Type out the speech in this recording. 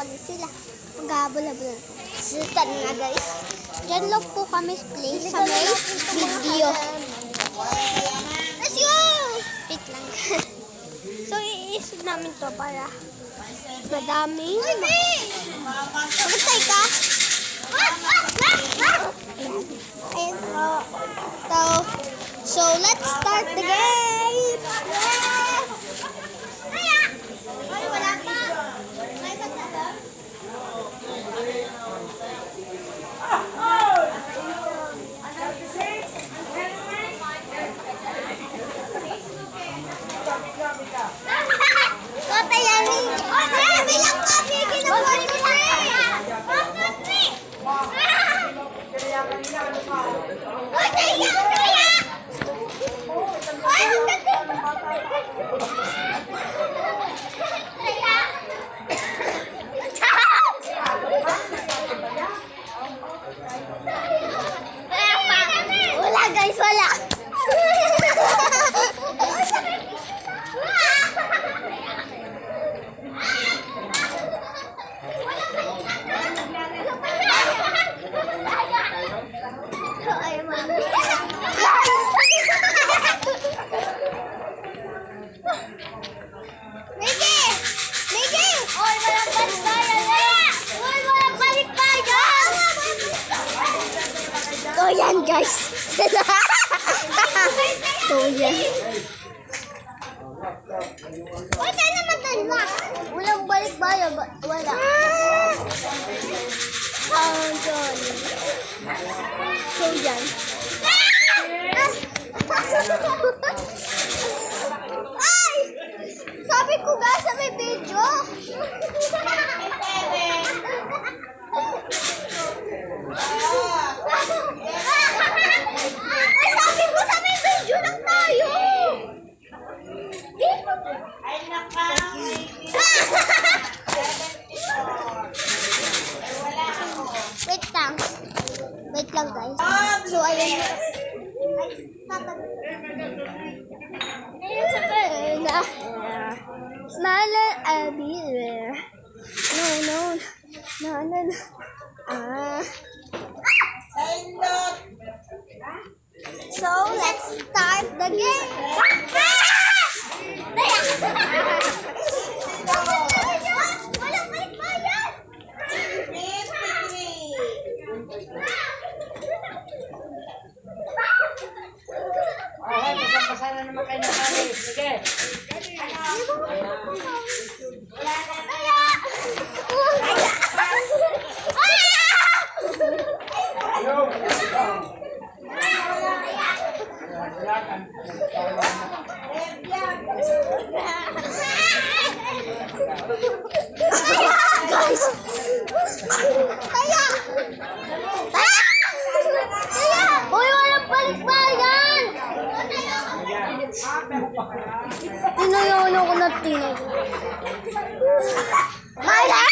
ano sila. Maghabol-habol. Sitan na guys. Diyan lang po kami play sa may video. Let's go! Wait lang. So, iisip namin to para madaming. Magtay ka? Ayan po. So, let's start the game! Yes! Ay, wala pa. May kasama. Kota yan. Bilang kami. Ginawa nyo na. Kota yan. Wala guys, wala. So yan guys. So yan. Wala naman dalawa. Walang balik bayo. Wala. So yan. Ay! Sabi ko nga sa may video. Ay, sabi ko sa may video lang tayo. Ay, nakang. Wait lang. Wait lang, guys. So, ayun. Smile I'll be there. No. So, let's start the game. Pasana naman kayo ng kami. Sige. Guys. Kaya. Uy, walang palikbayan. Tinayawan ako na tinayawan. Kaya.